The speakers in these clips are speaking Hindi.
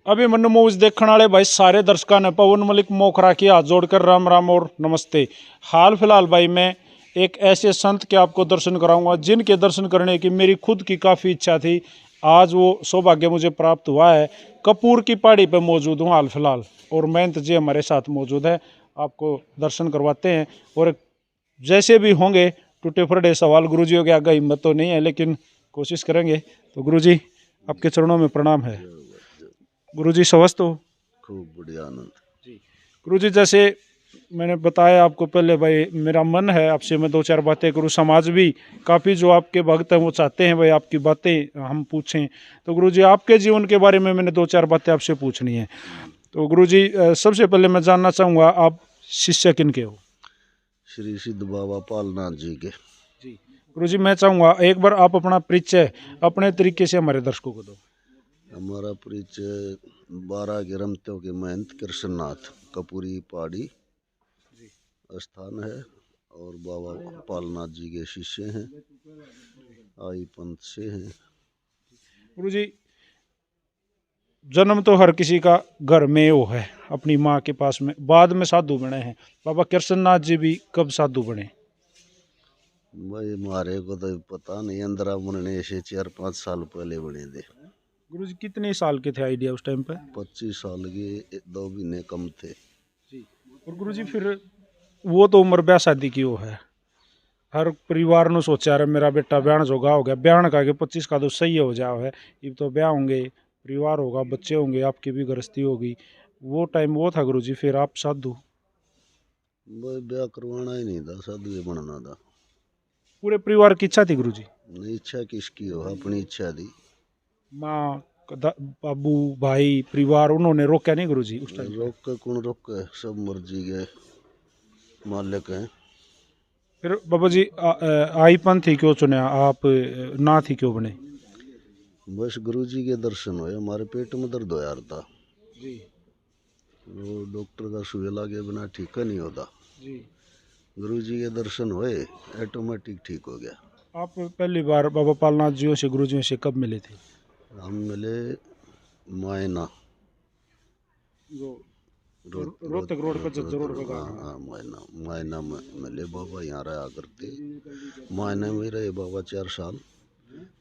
अभी मन मूवीज देखने वाले भाई सारे दर्शकों ने पवन मलिक मोखरा की हाथ जोड़कर राम राम और नमस्ते। हाल फिलहाल भाई मैं एक ऐसे संत के आपको दर्शन कराऊंगा जिनके दर्शन करने की मेरी खुद की काफ़ी इच्छा थी। आज वो सौभाग्य मुझे प्राप्त हुआ है। कपूर की पहाड़ी पे मौजूद हूँ हाल फिलहाल, और महंत जी हमारे साथ मौजूद है। आपको दर्शन करवाते हैं, और जैसे भी होंगे टूटे फटे सवाल गुरुजियों के आगे हिम्मत तो नहीं है, लेकिन कोशिश करेंगे। तो गुरुजी आपके चरणों में प्रणाम है। गुरुजी स्वस्थ हो? खूब बढ़िया आनंद। जी गुरुजी, जैसे मैंने बताया आपको पहले भाई, मेरा मन है आपसे मैं दो चार बातें करूं। समाज भी काफ़ी जो आपके भक्त हैं वो चाहते हैं भाई आपकी बातें हम पूछें। तो गुरुजी आपके जीवन के बारे में मैंने दो चार बातें आपसे पूछनी है। तो गुरुजी सबसे पहले मैं जानना चाहूँगा, आप शिष्य किन के हो? श्री सिद्ध बाबा पालनाथ जी के। जी गुरुजी, मैं चाहूँगा एक बार आप अपना परिचय अपने तरीके से हमारे दर्शकों को दो। हमारा परिचय 12 के रमत्यों के महंत कृष्णनाथ कपूरी पहाड़ी स्थान है, और बाबा पालनाथ जी के शिष्य हैं, आई पंथ से हैं। गुरुजी, जन्म तो हर किसी का घर में वो है, अपनी माँ के पास में, बाद में साधु बने हैं। बाबा कृष्णनाथ जी भी कब साधु बने? भाई हमारे को तो पता नहीं, अंदरा मुनने से 4-5 साल पहले बने थे। गुरुजी कितने साल के थे आइडिया उस टाइम पे? 25 साल के 2 महीने कम थे। जी। और गुरुजी फिर वो तो उम्र ब्याह शादी की वो है, हर परिवार ने सोचा रहे मेरा बेटा ब्याह जोगा हो गया, ब्याह का के 25 का तो सही हो जाओ है। ये तो ब्याह होंगे, परिवार होगा, बच्चे होंगे, आपकी भी गृहस्थी होगी। वो टाइम वो था गुरुजी, फिर आप साधु? भाई ब्याह करवाना ही नहीं था, साधु ही बनना था। पूरे परिवार की इच्छा थी गुरुजी? इच्छा किसकी हो, अपनी इच्छा थी। माँ, बाबू, भाई, परिवार, उन्होंने रोका नहीं गुरुजी उस टाइम पे? रोक के कौन रोक के, सब मर्जी के मालिक हैं। फिर बाबा जी आई पंथ ही क्यों चुने आप, नाथ ही क्यों बने? बस गुरु जी के दर्शन हुए, हमारे पेट में दर्द हो यार था। जी वो डॉक्टर का सुई लागे बिना ठीक नहीं होता। जी। गुरु जी के दर्शन हुए, ऑटोमेटिक ठीक हो गया। आप पहली बार बाबा पालनाथ जियों से, गुरु जियों से कब मिले थे? हम मिले मायना, जो रोत रोत रोहतक रोड पर, रोत जज्जर रोत रोड पर हाँ गाँव? हाँ, मायना मायना में मिले। बाबा यहाँ रहा करते, मायने में रहे बाबा 4 साल,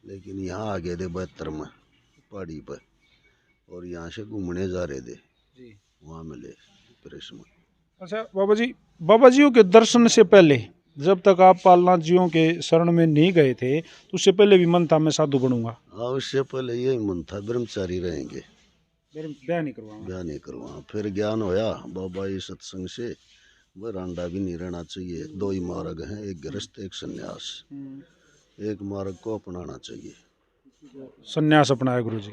लेकिन यहाँ आ गए थे 72 में पहाड़ी पर, और यहाँ से घूमने जा रहे थे, जी। वहाँ मिले प्रेस में। अच्छा बाबा जी, बाबा जियों के दर्शन से पहले, जब तक आप पालनाथ जियों के शरण में नहीं गए थे, तो उससे पहले भी मन था मैं साधु बनूंगा? हाँ, उससे पहले यही मन था, ब्रह्मचारी रहेंगे, मेरे ब्याह नहीं करवाऊंगा। ब्याह नहीं करवा। फिर ज्ञान होया बाबा ये सत्संग से, वह रांडा भी नहीं रहना चाहिए, 2 ही मार्ग हैं, एक गृहस्थ एक सन्यास। एक मार्ग को अपनाना चाहिए। संन्यास अपनाया गुरु जी।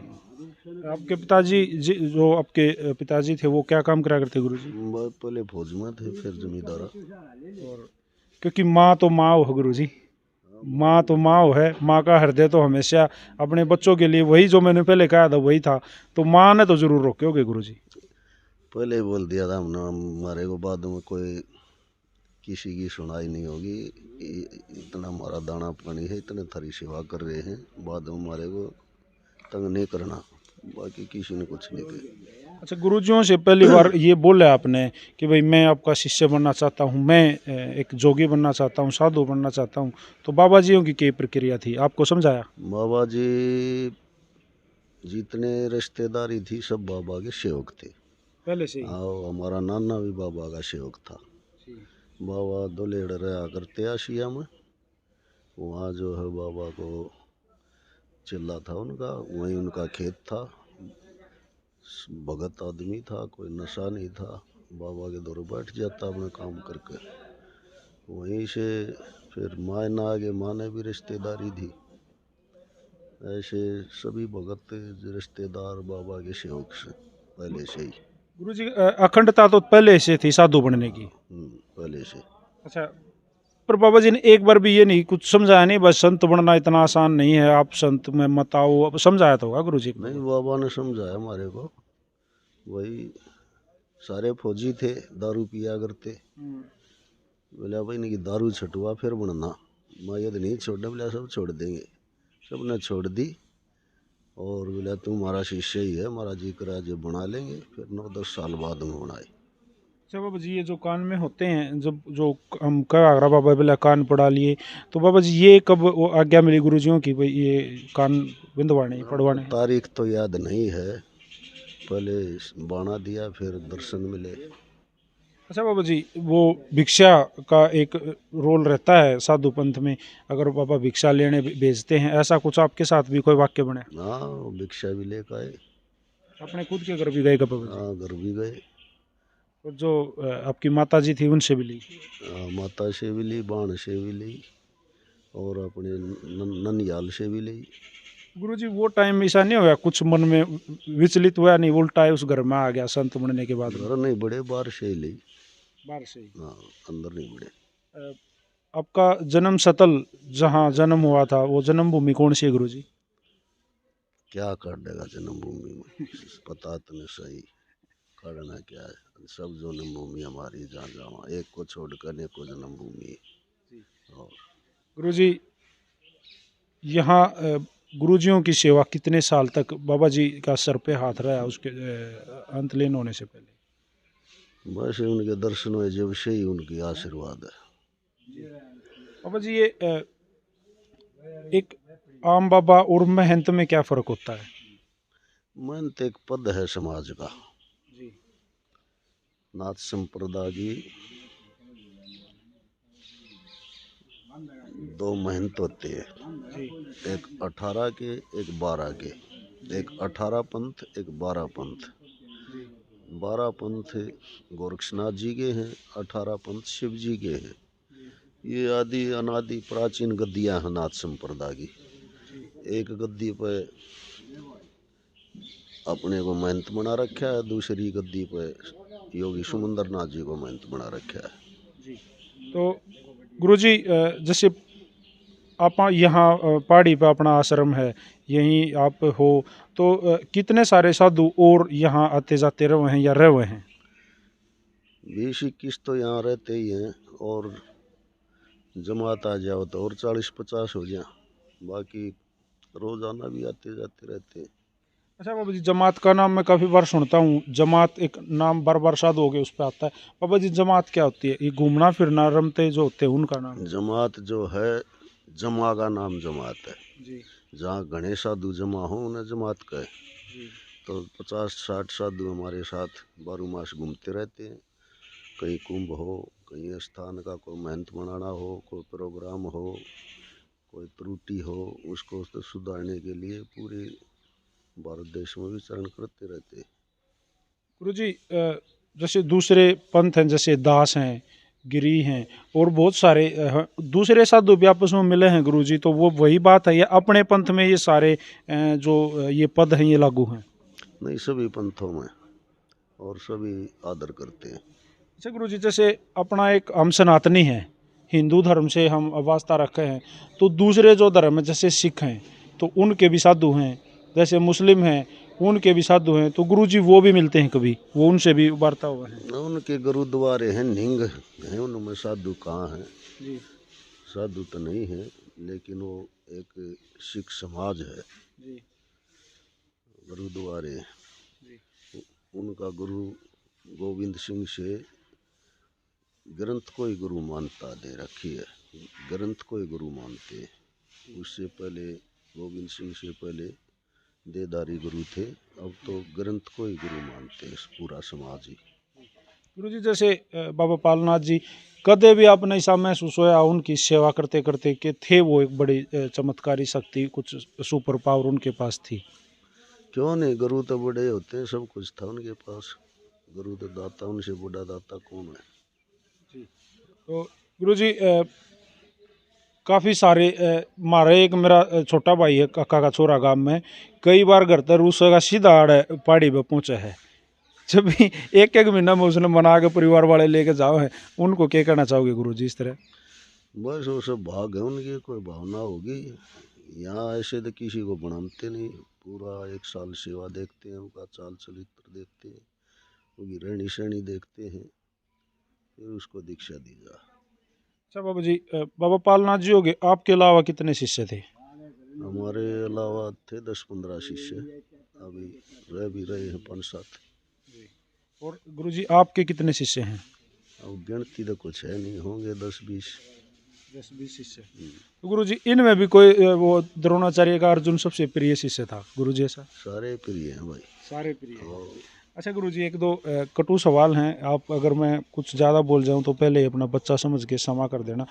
आपके पिताजी जी, जो आपके पिताजी थे वो क्या काम करा करते गुरु जी? वह पहले फौज में थे, फिर जमींदारा। और क्योंकि माँ तो माँ हो गुरु जी, माँ तो माँ हो है, माँ का हृदय तो हमेशा अपने बच्चों के लिए, वही जो मैंने पहले कहा था वही था। तो माँ ने तो जरूर रोके होगे गुरु जी? पहले ही बोल दिया था हमने, हमारे को बाद में कोई किसी की सुनाई नहीं होगी। इतना हमारा दाना पानी है, इतने थारी सेवा कर रहे हैं, बाद में हमारे को तंग नहीं करना। बाकी किसी ने कुछ नहीं किया। अच्छा, गुरुजियों से पहली बार ये बोला आपने कि भाई मैं आपका शिष्य बनना चाहता हूँ, मैं एक जोगी बनना चाहता हूँ, साधु बनना चाहता हूँ, तो बाबा जियों की क्या प्रक्रिया थी, आपको समझाया? बाबा जी जितने रिश्तेदारी थी सब बाबा के सेवक थे। पहले से ही? और हमारा नाना भी बाबा का सेवक था। बाबा दोलेड़ रहा करते आशिया में, वहाँ जो है बाबा को चिल्ला था उनका, वहीं उनका खेत था। भगत आदमी था, कोई नशा नहीं था, बाबा के दौर बैठ जाता अपने काम करके। वहीं से फिर माँ ना आगे, माँ ने भी रिश्तेदारी थी। ऐसे सभी भगत रिश्तेदार बाबा के सेवक से पहले से ही। गुरु जी अखंडता तो पहले से थी साधु बनने की? पहले से। अच्छा, पर बाबा जी ने एक बार भी ये नहीं कुछ समझाया, नहीं बस संत बनना इतना आसान नहीं है, आप संत में मत आओ, अब समझाया तो होगा गुरु जी नहीं, को? बाबा ने समझाया हमारे को। वही सारे फौजी थे, दारू पिया करते। बोला भाई नहीं, दारू छटवा फिर बनना। मैं यदि नहीं छोड़ने, बोला सब छोड़ देंगे। सब ने छोड़ दी, और बोला तुम्हारा शिष्य ही है, हमारा जी करा जो बना लेंगे। फिर 9-10 साल बाद में बनाए। अच्छा बाबा जी, ये जो कान में होते हैं, जब जो हम कगागरा बाबा बोला कान पड़ा लिए, तो बाबा जी ये कब वो आज्ञा मिली गुरुजियों की भाई ये कान बिंदवाने पड़वाने हैं? तारीख तो याद नहीं है, पहले बाना दिया फिर दर्शन मिले। अच्छा बाबा जी, वो भिक्षा का एक रोल रहता है साधु पंथ में, अगर बाबा भिक्षा लेने भेजते हैं, ऐसा कुछ आपके साथ भी कोई वाक्य बने? हाँ, वो भिक्षा भी लेकर आए। अपने खुद के घर भी गए कब बाबा जी? हाँ, घर भी गए। और जो आपकी माता जी थी उनसे भी ली? हाँ, माता से भी ली, बाण से भी ली, और अपने ननियाल से भी ली। गुरुजी वो टाइम ऐसा नहीं हुआ कुछ मन में विचलित हुआ, नहीं उल्टा है उस घर में आ गया संत बनने के बाद में? घर नहीं बड़े, बाहर से ही ली। बाहर से ही? हाँ, अंदर नहीं बड़े। अ, आपका जन्म स्थल जहाँ जन्म हुआ था वो जन्मभूमि कौन सी है गुरुजी? क्या कर देगा जन्मभूमि में, पता तो नहीं सही करना क्या है। सब जन्मभूमि हमारी, जहाँ जहाँ एक को छोड़कर अनेक को जन्मभूमि। और गुरुजी यहाँ गुरुजियों की सेवा कितने साल तक बाबा जी का सर पे हाथ रहा उसके अंत लीन होने से पहले? बस उनके दर्शन हुए जब से ही उनकी आशीर्वाद है। बाबा जी ये एक आम बाबा और महंत में क्या फर्क होता है? महंत एक पद है समाज का। जी नाथ संप्रदाय की दो महंत होते हैं, जी एक 18 के, एक 12 के। एक 18 पंथ, एक 12 पंथ। जी 12 पंथ गोरक्षनाथ जी के हैं, 18 पंथ शिव जी के हैं। ये आदि अनादि प्राचीन गद्दियाँ हैं नाथ संप्रदाय की। एक गद्दी पे अपने को महंत बना रखा है, दूसरी गद्दी पे योगी सुमंदर नाथ जी को महंत बना रखा है। जी। तो गुरुजी जैसे आप यहाँ पहाड़ी पे अपना आश्रम है, यहीं आप हो, तो कितने सारे साधु और यहाँ आते जाते रहे हैं या रहे हुए हैं? 20-21 तो यहाँ रहते ही हैं, और जमात आ जाओ तो और 40-50 हो जाए। बाकी रोजाना भी आते जाते रहते हैं। अच्छा बाबा जी, जमात का नाम मैं काफ़ी बार सुनता हूँ, जमात एक नाम बार बार साधु हो गए उस पर आता है। बाबा जी जमात क्या होती है? ये घूमना फिरना रमते जो होते हैं उनका नाम? जमात जो है, जमा का नाम जमात है। जी जहाँ घने साधु जमा हो उन्हें जमात कहे। जी तो 50-60 साधु हमारे साथ 12 मास घूमते रहते हैं। कहीं कुंभ हो, कहीं स्थान का कोई महंत बनाना हो, कोई प्रोग्राम हो, कोई त्रुटि हो, उसको तो सुधारने के लिए पूरे भारत देश में विचरण करते रहते हैं। गुरुजी जैसे दूसरे पंथ हैं, जैसे दास हैं, गिरी हैं, और बहुत सारे दूसरे साधु भी आपस में मिले हैं गुरुजी, तो वो वही बात है या अपने पंथ में ये सारे जो ये पद हैं ये लागू हैं? नहीं, सभी पंथों में, और सभी आदर करते हैं। अच्छा गुरुजी, जैसे अपना एक हम सनातनी हैं, हिंदू धर्म से हम वास्ता रखे हैं, तो दूसरे जो धर्म है जैसे सिख हैं तो उनके भी साधु हैं, जैसे मुस्लिम हैं उनके भी साधु हैं, तो गुरुजी वो भी मिलते हैं कभी, वो उनसे भी वार्ता हुआ है? उनके गुरुद्वारे हैं, निंग हैं, उनमें साधु कहाँ हैं। जी साधु तो नहीं है, लेकिन वो एक सिख समाज है। जी गुरुद्वारे जी उनका गुरु गोविंद सिंह से ग्रंथ को ही गुरु मानता दे रखी है। ग्रंथ को ही गुरु मानते हैं। उससे पहले गोविंद सिंह से पहले देदारी गुरु थे, अब तो ग्रंथ को ही गुरु मानते हैं पूरा समाज ही। गुरुजी जैसे बाबा पालनाथ जी, कदे भी आपने ऐसा महसूस होया उनकी सेवा करते करते कि थे वो एक बड़ी चमत्कारी शक्ति, कुछ सुपर पावर उनके पास थी? क्यों नहीं, गुरु तो बड़े होते हैं, सब कुछ था उनके पास। गुरु तो दाता, उनसे बड़ा दाता कौन है। जी। तो गुरुजी काफ़ी सारे मारे एक मेरा छोटा भाई है, काका का छोरा, गांव में कई बार घर तर उसका सीधा आड़ पहाड़ी पे पहुंचा है। जब भी एक एक महीना में उसने मना के परिवार वाले लेके जाओ है, उनको क्या कहना चाहोगे गुरुजी इस तरह? बस वो सब भाग है उनकी, कोई भावना होगी। यहाँ ऐसे तो किसी को बनाते नहीं, पूरा 1 साल सेवा देखते हैं, उनका चाल चरित्र देखते हैं, उनकी रहनी सहनी देखते हैं, फिर उसको दीक्षा दी जा। अच्छा बाबा जी, बाबा पालनाथ जी हो गए, आपके अलावा कितने शिष्य थे? हमारे अलावा थे 10-15 शिष्य, अभी रह भी रहे हैं 5-7। और गुरुजी आपके कितने शिष्य हैं? अब गिनती तो कुछ है नहीं, होंगे 10-20। 10-20 शिष्य। तो गुरुजी इनमें भी कोई वो द्रोणाचार्य का अर्जुन सबसे प्रिय शिष्य था गुरुजी ऐसा? सारे प्रिय हैं भाई। सारे प्रिय हैं। और अच्छा गुरुजी एक दो कटु सवाल हैं, आप अगर मैं कुछ ज़्यादा बोल जाऊं तो पहले ही अपना बच्चा समझ के क्षमा कर देना।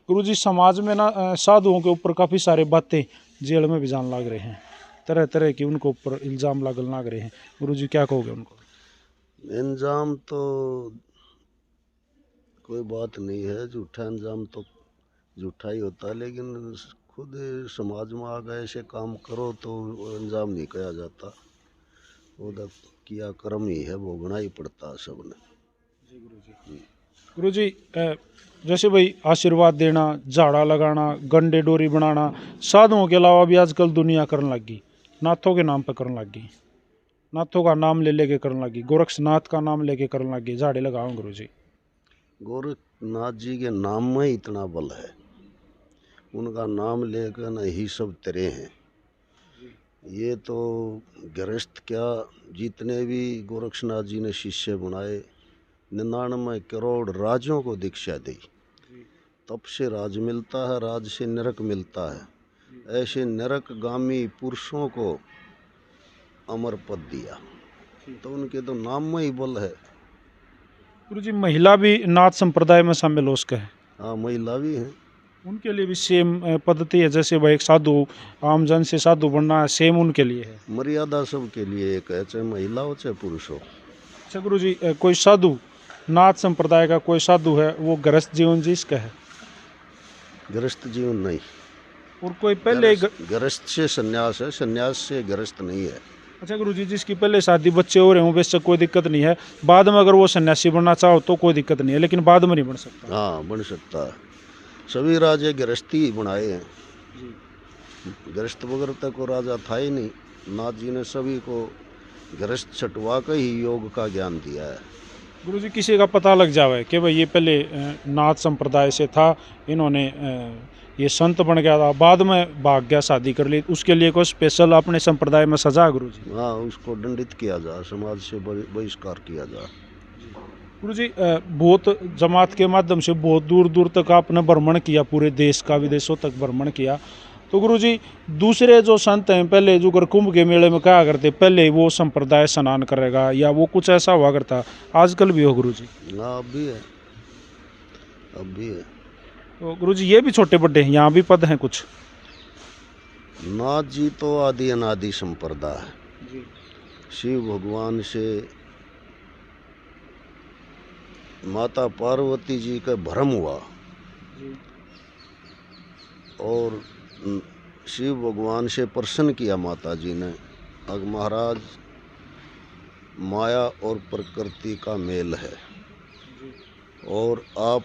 गुरुजी समाज में ना साधुओं के ऊपर काफ़ी सारे बातें जेल में भी जान लाग रहे हैं, तरह तरह की उनको ऊपर इल्ज़ाम लागल लाग रहे हैं, गुरुजी क्या कहोगे उनको? इंजाम तो कोई बात नहीं है, झूठा इंजाम तो झूठा ही होता है, लेकिन खुद समाज में आ गए ऐसे काम करो तो वो इंजाम नहीं कहा जाता। वो तो किया कर्म ही है, भोगना ही पड़ता है सबने। गुरुजी जैसे भाई आशीर्वाद देना, झाड़ा लगाना, गंडे डोरी बनाना, साधुओं के अलावा भी आजकल दुनिया करने लगी, नाथों के नाम पर करने लगी, नाथों का नाम ले लेके करने लगी, गोरक्षनाथ का नाम लेके करने लगी, झाड़े लगाओ गुरुजी। गोरखनाथ जी के नाम में ही इतना बल है, उनका नाम लेकर न ही सब तरे हैं। ये तो गृहस्थ क्या, जितने भी गोरक्षनाथ जी ने शिष्य बनाए, 99 करोड़ राजों को दीक्षा दी। तप से राज मिलता है, राज से नरक मिलता है। ऐसे नरकगामी पुरुषों को अमर पद दिया, तो उनके तो नाम में ही बल है। गुरुजी महिला भी नाथ संप्रदाय में शामिल हो सके है, हाँ, महिला भी हैं। उनके लिए भी सेम पद्धति है, जैसे भाई एक साधु आम जन से साधु बनना है, सेम उनके लिए है? मर्यादा सबके लिए एक है, चाहे महिला हो चाहे पुरुष हो। अच्छा गुरुजी कोई साधु नाथ संप्रदाय का कोई साधु है वो गृहस्थ जीवन जी इसका है, गृहस्थ जीवन नहीं। और कोई पहले गृहस्थ से संन्यास है, संन्यास से गृहस्थ नहीं है। अच्छा गुरुजी जिसकी पहले शादी बच्चे हो रहे हों बेशक कोई दिक्कत नहीं है, बाद में अगर वो सन्यासी बनना चाहो तो कोई दिक्कत नहीं है, लेकिन बाद में नहीं बन सकता? हाँ, बन सकता है। सभी राजे गृहस्थी ही बनाए हैं, गृहस्थ बगैर तक को राजा था ही नहीं। नाथ जी ने सभी को गृहस्थ छटवा कर ही योग का ज्ञान दिया है। गुरुजी किसी का पता लग जावे कि भाई ये पहले नाथ संप्रदाय से था, इन्होंने ये संत बन गया था, बाद में भाग गया शादी कर ली, उसके लिए कोई स्पेशल अपने संप्रदाय में सजा गुरुजी? हाँ, उसको दंडित किया जा, समाज से बहिष्कार किया जा। गुरुजी बहुत जमात के माध्यम से बहुत दूर दूर तक आपने भ्रमण किया, पूरे देश का विदेशों तक भ्रमण किया, तो गुरुजी दूसरे जो संत हैं पहले जो कर कुंभ के मेले में कहा करते पहले वो संप्रदाय स्नान करेगा, या वो कुछ ऐसा हुआ करता, आजकल भी हो गुरुजी? हाँ, अब भी है, अब भी है। तो गुरुजी ये भी छोटे बड़े हैं, यहाँ भी पद हैं कुछ? नाथ जी तो आदि अनादि संप्रदाय है। शिव भगवान से माता पार्वती जी का भ्रम हुआ, और शिव भगवान से प्रसन्न किया माता जी ने। अग महाराज, माया और प्रकृति का मेल है, और आप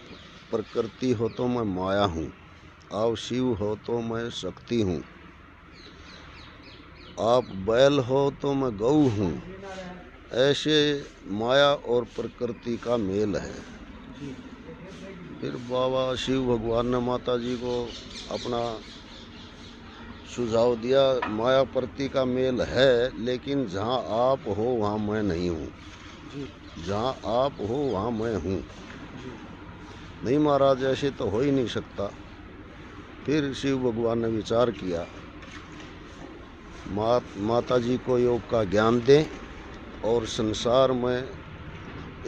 प्रकृति हो तो मैं माया हूँ, आप शिव हो तो मैं शक्ति हूँ, आप बैल हो तो मैं गौ हूँ। ऐसे माया और प्रकृति का मेल है। फिर बाबा शिव भगवान ने माता जी को अपना सुझाव दिया, माया प्रति का मेल है, लेकिन जहाँ आप हो वहाँ मैं नहीं हूँ, जहाँ आप हो वहाँ मैं हूँ। नहीं महाराज, ऐसे तो हो ही नहीं सकता। फिर शिव भगवान ने विचार किया, माता जी को योग का ज्ञान दें, और संसार में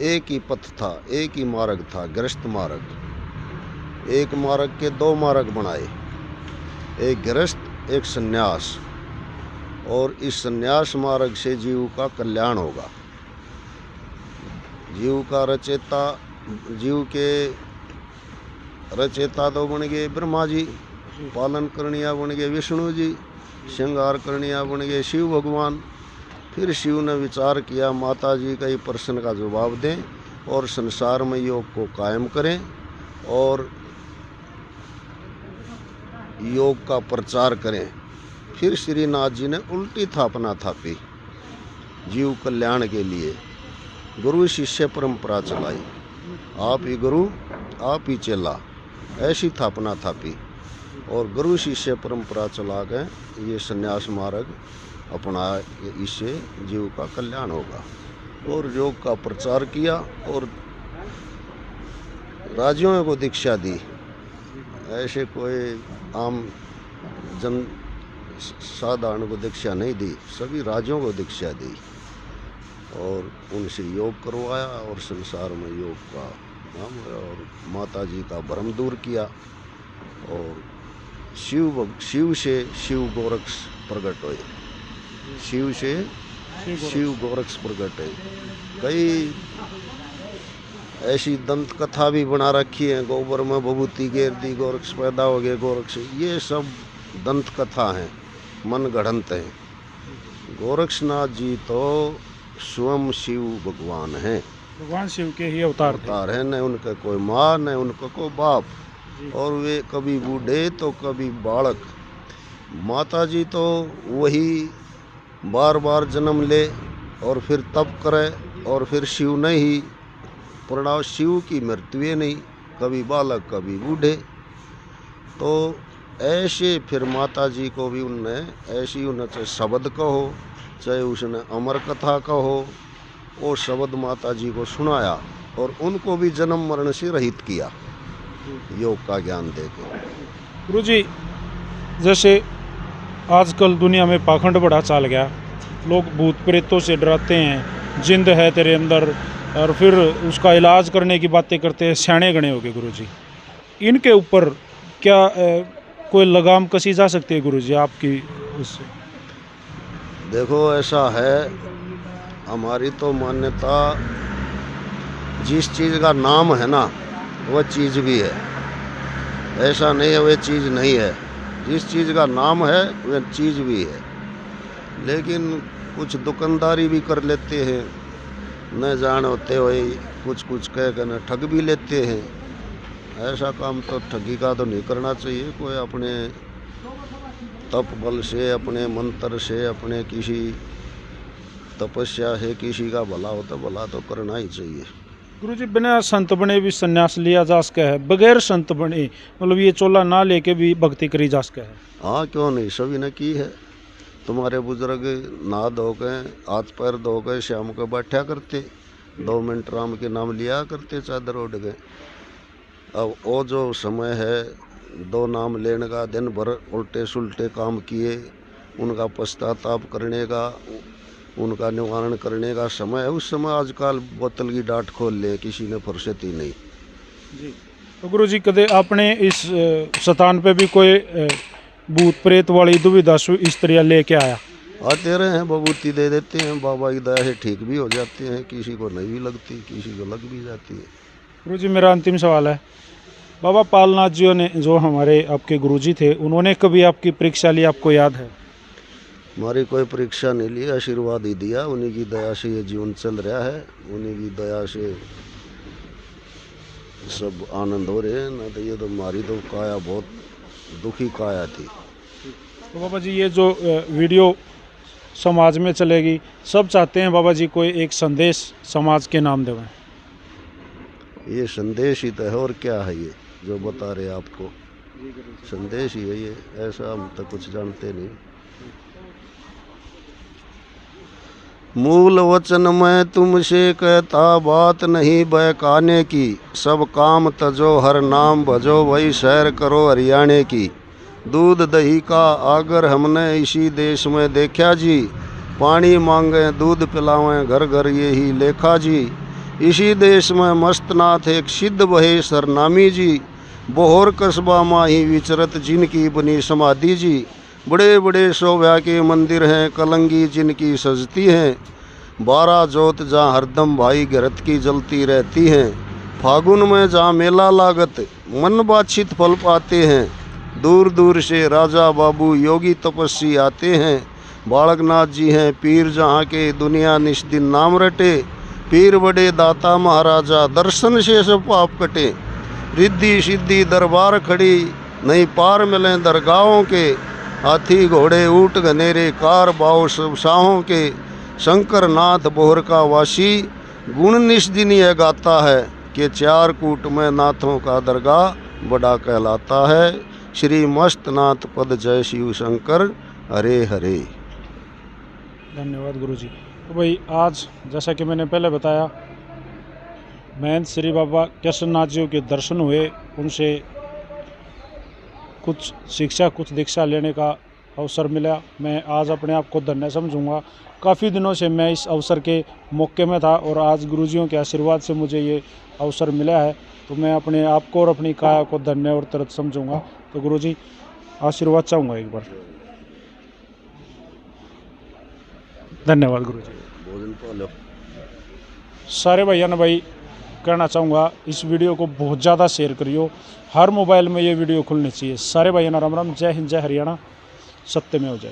एक ही पथ था, एक ही मार्ग था, गृहस्थ मार्ग। एक मार्ग के दो मार्ग बनाए, एक गृहस्थ एक संन्यास, और इस संन्यास मार्ग से जीव का कल्याण होगा। जीव का रचेता, जीव के रचेता तो बन गए ब्रह्मा जी, पालन करनिया बन गए विष्णु जी, श्रृंगार करनिया बन गए शिव भगवान। फिर शिव ने विचार किया, माता जी का ही प्रश्न का जवाब दें और संसार में योग को कायम करें और योग का प्रचार करें। फिर श्रीनाथ जी ने उल्टी थापना थापी, जीव कल्याण के लिए गुरु शिष्य परंपरा चलाई, आप ही गुरु आप ही चेला, ऐसी थापना थापी। और गुरु शिष्य परंपरा चला के ये संन्यास मार्ग अपना, इससे जीव का कल्याण होगा। और योग का प्रचार किया और राजियों को दीक्षा दी। ऐसे कोई आम जन साधारण को दीक्षा नहीं दी, सभी राजियों को दीक्षा दी और उनसे योग करवाया और संसार में योग का नाम है। और माता जी का भ्रम दूर किया और शिव से शिव गोरक्ष प्रकट हुए, शिव से शिव गोरक्ष प्रकट है। कई ऐसी दंत कथा भी बना रखी है, गोबर में भभूति घेर दी, गोरक्ष पैदा हो गए, गोरक्ष, ये सब दंत कथा हैं, मन गढ़ंत हैं। गोरक्षनाथ जी तो स्वयं शिव भगवान हैं, भगवान शिव के ही अवतार हैं, न उनका कोई माँ न उनका कोई बाप। और वे कभी बूढ़े तो कभी बालक। माता जी तो वही बार बार जन्म ले और फिर तप करे और फिर शिव ने ही परिणाम, शिव की मृत्यु नहीं, कभी बालक कभी बूढ़े। तो ऐसे फिर माता जी को भी उनने ऐसी, उन्हें चाहे शब्द कहो चाहे उसने अमर कथा कहो, वो शब्द माता जी को सुनाया और उनको भी जन्म मरण से रहित किया योग का ज्ञान देकर। गुरु जी, जैसे आजकल दुनिया में पाखंड बड़ा चाल गया, लोग भूत प्रेतों से डराते हैं, जिंद है तेरे अंदर, और फिर उसका इलाज करने की बातें करते हैं, स्याणे गणे हो गए। गुरु जी, इनके ऊपर क्या कोई लगाम कसी जा सकती है गुरु जी आपकी उससे? देखो ऐसा है, हमारी तो मान्यता, जिस चीज़ का नाम है ना वह चीज़ भी है, ऐसा नहीं है वह चीज़ नहीं है। जिस चीज़ का नाम है वह चीज़ भी है। लेकिन कुछ दुकानदारी भी कर लेते हैं, न जान होते हुए कुछ कुछ कह कर न ठग भी लेते हैं। ऐसा काम तो ठगी का तो नहीं करना चाहिए। कोई अपने तप बल से, अपने मंत्र से, अपने किसी तपस्या से किसी का भला हो तो भला तो करना ही चाहिए। गुरु जी, बिना संत बने भी संन्यास लिया जा सका है, बगैर संत बने मतलब ये चोला ना लेके भी भक्ति करी जा सका है? हाँ, क्यों नहीं, सभी ने की है। तुम्हारे बुजुर्ग नहा धो के, हाथ पैर धो के शाम को बैठा करते, 2 मिनट राम के नाम लिया करते, चादर ओढ़ गए। अब वो जो समय है 2 नाम लेने का, दिन भर उल्टे सुलटे काम किए, उनका पश्चाताप करने का, उनका निवारण करने का समय है। उस समय आजकल बोतल की डांट खोल ले, किसी ने फुर्सत ही नहीं जी। तो गुरु जी, कदे अपने इस स्थान पे भी कोई भूत प्रेत वाली दुविधा स्त्रियाँ लेके आया? आते रहे हैं, बबूती दे देते हैं, बाबा की दया से ठीक भी हो जाते हैं, किसी को नहीं भी लगती, किसी को लग भी जाती है। गुरु जी, मेरा अंतिम सवाल है, बाबा पालनाथ जी ने जो हमारे आपके गुरु जी थे, उन्होंने कभी आपकी परीक्षा ली, आपको याद है? हमारी कोई परीक्षा नहीं ली, आशीर्वाद ही दिया। उन्हीं की दया से ये जीवन चल रहा है, उन्हीं की दया से सब आनंद हो रहे हैं। ना तो ये तो हमारी तो काया बहुत दुखी काया थी। तो बाबा जी, ये जो वीडियो समाज में चलेगी, सब चाहते हैं बाबा जी कोई एक संदेश समाज के नाम देवें। ये संदेश ही तो है, और क्या है ये जो बता रहे आपको, संदेश ही है ये। ऐसा हम तो कुछ जानते नहीं। मूल वचन मैं तुमसे कहता, बात नहीं बहकाने की, सब काम तजो हर नाम भजो, वही सैर करो हरियाणे की। दूध दही का आगर हमने इसी देश में देखा जी, पानी मांगे दूध पिलावें घर घर यही लेखा जी। इसी देश में मस्तनाथ एक सिद्ध बहे सरनामी जी, बोहर कस्बा माही विचरत जिनकी बनी समाधि जी। बड़े बड़े शोभा के मंदिर हैं, कलंगी जिनकी सजती हैं, 12 जोत जहाँ हरदम भाई घरत की जलती रहती हैं। फागुन में जहाँ मेला लागत मन बाछित फल पाते हैं, दूर दूर से राजा बाबू योगी तपस्वी आते हैं। बालकनाथ जी हैं पीर जहाँ के, दुनिया निस्दिन नाम रटे, पीर बड़े दाता महाराजा, दर्शन से सब पाप कटे। रिद्धि सिद्धि दरबार खड़ी, नहीं पार मिलें दरगाहों के, हाथी घोड़े ऊँट घनेरे कार बाव सब शाहों के। शंकर नाथ बोहर का वासी, गुण निस्दिन यह गाता है, कि 4 कूट में नाथों का दरगाह बड़ा कहलाता है। श्री मस्तनाथ पद जय शिव शंकर हरे हरे। धन्यवाद गुरुजी। तो भाई आज जैसा कि मैंने पहले बताया, महंत श्री बाबा केशरनाथ जी के दर्शन हुए, उनसे कुछ शिक्षा कुछ दीक्षा लेने का अवसर मिला। मैं आज अपने आप को धन्य समझूंगा। काफ़ी दिनों से मैं इस अवसर के मौके में था और आज गुरुजियों के आशीर्वाद से मुझे ये अवसर मिला है, तो मैं अपने आप को और अपनी काया को धन्य और तरत समझूंगा। तो गुरुजी आशीर्वाद चाहूँगा एक बार। धन्यवाद गुरुजी। भोजन पा लो। सारे भैया ने भाई कहना चाहूँगा, इस वीडियो को बहुत ज़्यादा शेयर करियो। हर मोबाइल में ये वीडियो खुलनी चाहिए। सारे भाइयों राम राम। जय हिंद, जय हरियाणा। सत्य में हो जाए।